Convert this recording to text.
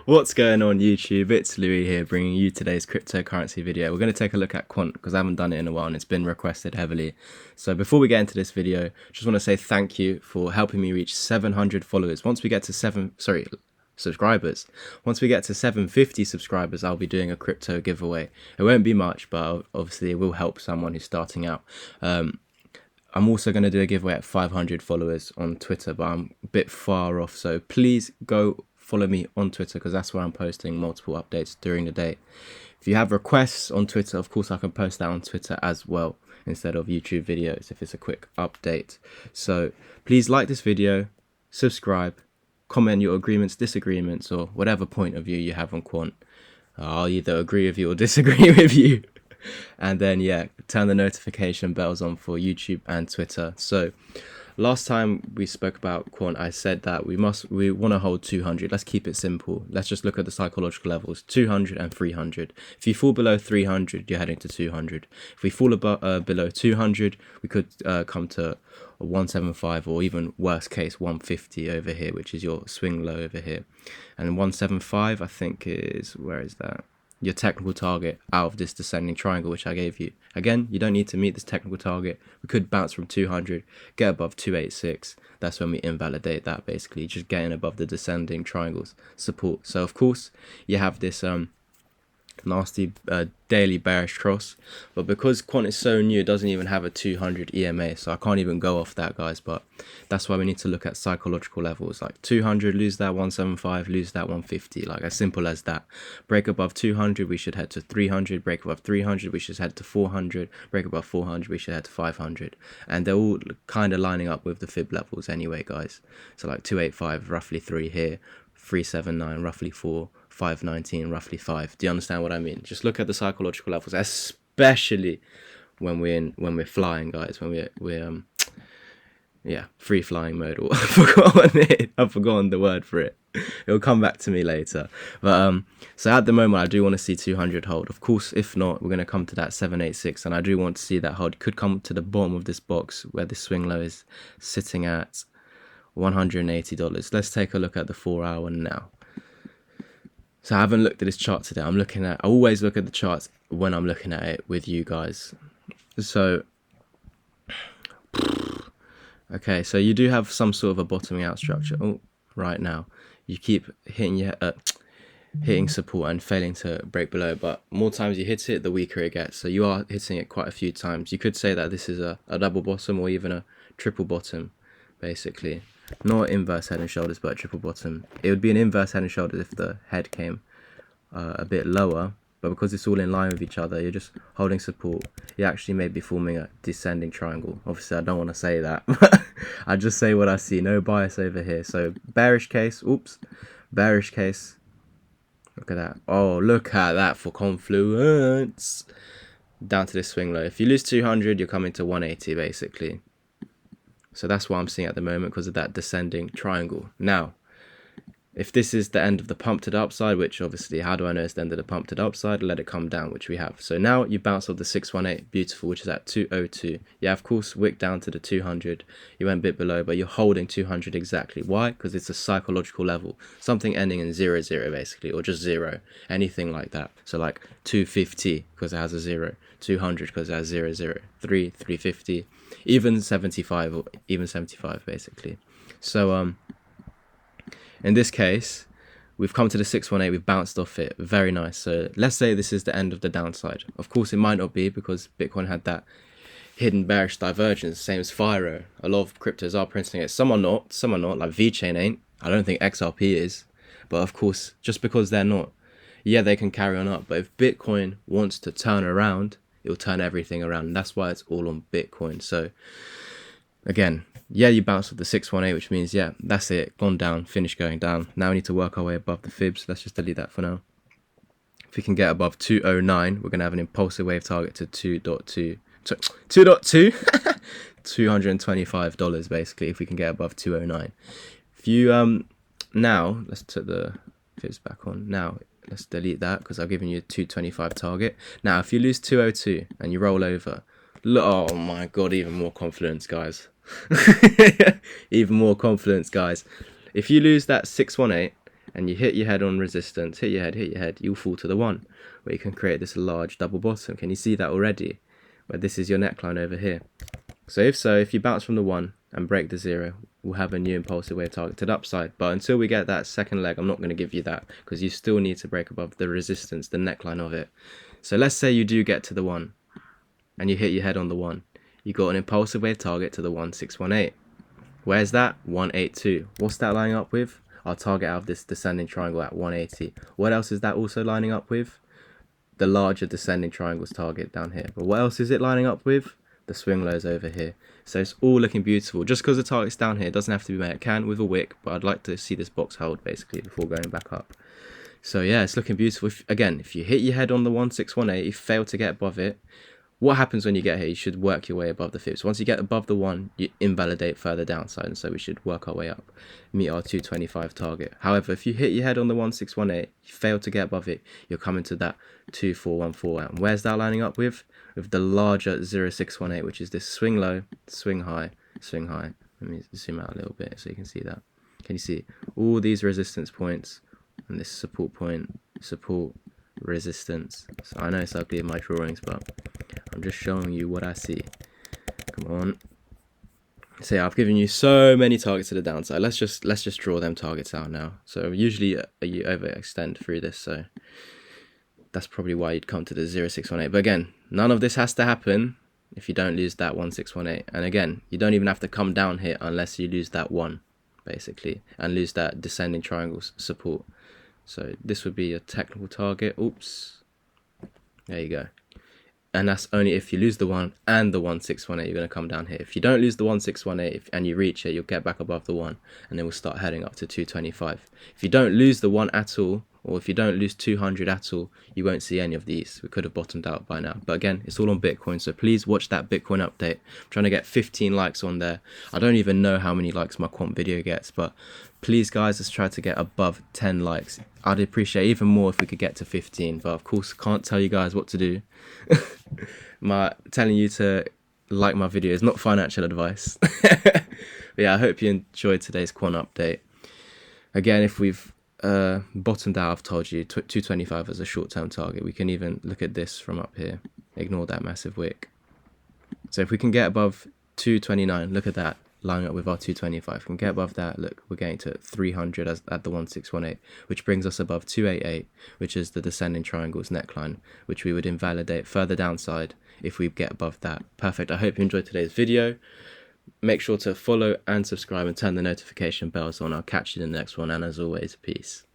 What's going on YouTube? It's Louis here bringing you today's cryptocurrency video. We're going to take a look at Quant because I haven't done it in a while and it's been requested heavily. So before we get into this video, just want to say thank you for helping me reach 700 followers. Once we get to subscribers. Once we get to 750 subscribers, I'll be doing a crypto giveaway. It won't be much, but obviously it will help someone who's starting out. I'm also going to do a giveaway at 500 followers on Twitter, but I'm a bit far off. So please go follow me on Twitter because that's where I'm posting multiple updates during the day. If you have requests on Twitter, of course I can post that on Twitter as well instead of YouTube videos if it's a quick update. So please like this video, subscribe, comment your agreements, disagreements, or whatever point of view you have on Quant. I'll either agree with you or disagree with you. And then turn the notification bells on for YouTube and Twitter. So last time we spoke about Quant, I said that we want to hold 200. Let's keep it simple. Let's just look at the psychological levels, 200 and 300. If you fall below 300, you're heading to 200. If we fall below 200, we could come to a 175 or even worst case 150 over here, which is your swing low over here. And 175 I think is, where is that? Your technical target out of this descending triangle which I gave you. Again, you don't need to meet this technical target. We could bounce from 200, get above 286. That's when we invalidate that, basically just getting above the descending triangles support. So of course you have this nasty daily bearish cross, but because Quant is so new, it doesn't even have a 200 EMA, so I can't even go off that, guys. But that's why we need to look at psychological levels, like 200, lose that 175, lose that 150, like as simple as that. Break above 200, we should head to 300. Break above 300, we should head to 400. Break above 400, we should head to 500. And they're all kind of lining up with the fib levels anyway, guys. So like 285 roughly 3 here, 379 roughly 4, 519 roughly 5. Do you understand what I mean? Just look at the psychological levels, especially when we're flying, guys, when we're free flying mode, or I've forgotten the word for it. It'll come back to me later. But so at the moment I do want to see 200 hold. Of course, if not, we're going to come to that 786, and I do want to see that hold. Could come to the bottom of this box where the swing low is sitting at $180. Let's take a look at the 4-hour now. So I haven't looked at this chart today. I always look at the charts when I'm looking at it with you guys. So, okay, so you do have some sort of a bottoming out structure. Oh, right now. You keep hitting support and failing to break below, but more times you hit it, the weaker it gets. So you are hitting it quite a few times. You could say that this is a double bottom or even a triple bottom, basically. Not inverse head and shoulders, but a triple bottom. It would be an inverse head and shoulders if the head came a bit lower, but because it's all in line with each other, you're just holding support. You actually may be forming a descending triangle. Obviously I don't want to say that, but I just say what I see. No bias over here. So bearish case, bearish case. Look at that. Oh, look at that for confluence. Down to this swing low. If you lose 200, you're coming to 180 basically. So that's what I'm seeing at the moment because of that descending triangle. Now, if this is the end of the pump to the upside, which obviously, how do I know it's the end of the pump to the upside? Let it come down, which we have. So now you bounce off the 618, beautiful, which is at 202. Yeah, of course, wick down to the 200. You went a bit below, but you're holding 200 exactly. Why? Because it's a psychological level. Something ending in 00, basically, or just 0. Anything like that. So like 250, because it has a 0. 200, because it has 0, 0. 350. Even 75, or even 75, basically. So, in this case, we've come to the 618, we've bounced off it. Very nice. So let's say this is the end of the downside. Of course, it might not be because Bitcoin had that hidden bearish divergence, same as FIRO. A lot of cryptos are printing it. Some are not, like VeChain ain't. I don't think XRP is. But of course, just because they're not, yeah, they can carry on up. But if Bitcoin wants to turn around, it'll turn everything around. And that's why it's all on Bitcoin. So again, yeah, you bounce with the 618, which means, yeah, that's it. Gone down, finished going down. Now we need to work our way above the fibs. Let's just delete that for now. If we can get above 209, we're going to have an impulsive wave target to 2.2. 2.2? $225, basically, if we can get above 209. If you, now, let's put the fibs back on. Now, let's delete that because I've given you a 225 target. Now, if you lose 202 and you roll over, oh my God, even more confidence, guys. Even more confidence, guys. If you lose that 618 and you hit your head on resistance, hit your head, you'll fall to the 1, where you can create this large double bottom. Can you see that already? Where this is your neckline over here. So if you bounce from the 1 and break the 0, we'll have a new impulsive wave target to the upside. But until we get that second leg, I'm not going to give you that, because you still need to break above the resistance, the neckline of it. So let's say you do get to the 1 and you hit your head on the 1. You got an impulsive wave target to the 1618. Where's that? 182. What's that lining up with? Our target out of this descending triangle at 180. What else is that also lining up with? The larger descending triangle's target down here. But what else is it lining up with? The swing lows over here. So it's all looking beautiful. Just because the target's down here, it doesn't have to be made. It can with a wick, but I'd like to see this box hold basically before going back up. So yeah, it's looking beautiful. If you hit your head on the 1618, you fail to get above it, what happens when you get here? You should work your way above the fibs. Once you get above the 1, you invalidate further downside, and so we should work our way up, meet our 225 target. However, if you hit your head on the 1618, you fail to get above it, you're coming to that 2414. And where's that lining up with? With the larger 0618, which is this swing low, swing high, swing high. Let me zoom out a little bit so you can see that. Can you see all these resistance points and this support point, support, resistance? So I know it's ugly in my drawings, but I'm just showing you what I see. Come on. So yeah, I've given you so many targets to the downside. Let's just draw them targets out now. So usually you overextend through this, so that's probably why you'd come to the 0618. But again, none of this has to happen if you don't lose that 1618. And again, you don't even have to come down here unless you lose that 1, basically, and lose that descending triangle support. So this would be a technical target. Oops. There you go. And that's only if you lose the 1 and the 1618, you're going to come down here. If you don't lose the 1618 and you reach it, you'll get back above the 1, and then we'll start heading up to 225. If you don't lose the 1 at all, or if you don't lose 200 at all, you won't see any of these. We could have bottomed out by now. But again, it's all on Bitcoin, so please watch that Bitcoin update. I'm trying to get 15 likes on there. I don't even know how many likes my quant video gets, but please guys, let's try to get above 10 likes. I'd appreciate even more if we could get to 15, but of course can't tell you guys what to do. Telling you to like my video is not financial advice. But yeah, I hope you enjoyed today's quant update. Again, if we've bottomed out, I've told you 225 as a short-term target. We can even look at this from up here. Ignore that massive wick. So if we can get above 229, look at that, lining up with our 225. We can get above that, look, we're getting to 300 at the 1618, which brings us above 288, which is the descending triangle's neckline, which we would invalidate further downside if we get above that. Perfect. I hope you enjoyed today's video. Make sure to follow and subscribe and turn the notification bells on. I'll catch you in the next one, and as always, peace.